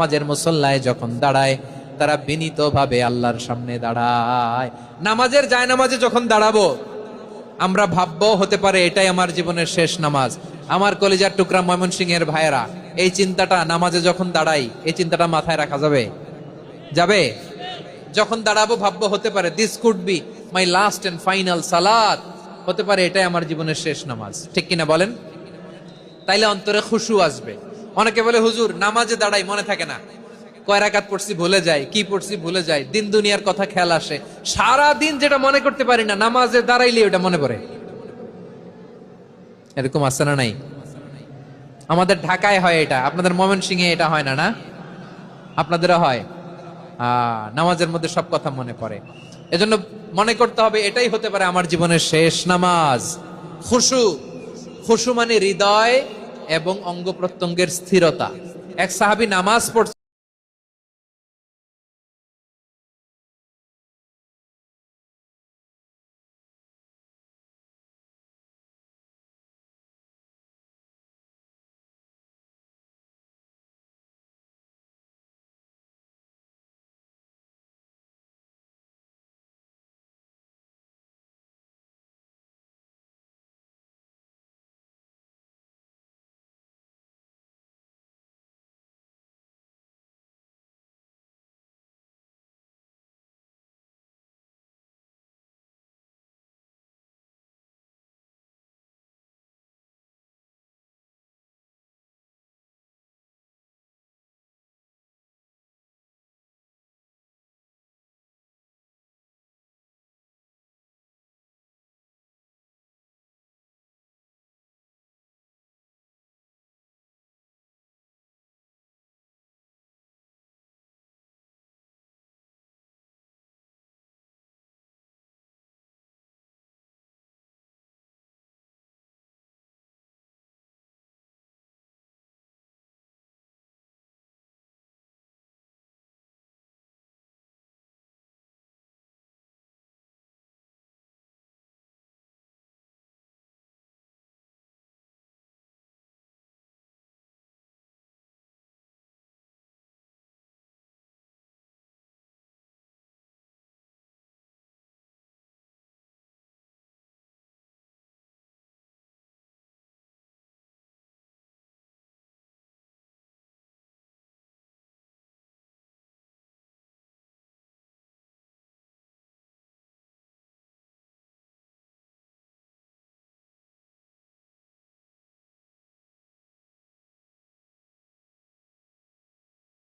নামাজের মুসল্লায় যখন দাঁড়ায় তারা বিনীতভাবে আল্লাহর সামনে দাঁড়ায়। নামাজের জায়নামাজে যখন দাঁড়াবো আমরা ভাববো হতে পারে এটাই আমার জীবনের শেষ নামাজ। আমার কলিজার টুকরা ময়মনসিংহের ভাইয়েরা, এই চিন্তাটা নামাজে যখন দাঁড়াই, এই চিন্তাটা মাথায় রাখা যাবে? যাবে? যখন দাঁড়াবো ভাববো হতে পারে this could be my last and final সালাত, হতে পারে এটাই আমার জীবনের শেষ নামাজ। ঠিক কিনা বলেন? তাইলে অন্তরে খুশু আসবে। অনেকে বলে হুজুর নামাজে দাঁড়াই মনে থাকে না, কয় রাকাত পড়ছি ভুলে যাই, কি পড়ছি ভুলে যাই, দিন দুনিয়ার কথা খেয়াল আসে, সারা দিন যেটা মনে করতে পারি না নামাজে দাঁড়াইলে ওটা মনে পড়ে। এরকম আছে না নাই? আমাদের ঢাকায় হয় এটা, আপনাদের ময়মনসিংহে এটা হয় না? না আপনাদেরও হয়? নামাজের মধ্যে সব কথা মনে পড়ে। এজন্য মনে করতে হবে এটাই হতে পারে আমার জীবনের শেষ নামাজ। খুশু, খুশু মানে হৃদয় এবং অঙ্গ প্রত্যঙ্গের স্থিরতা। এক সাহাবী নামাজ পড়ছে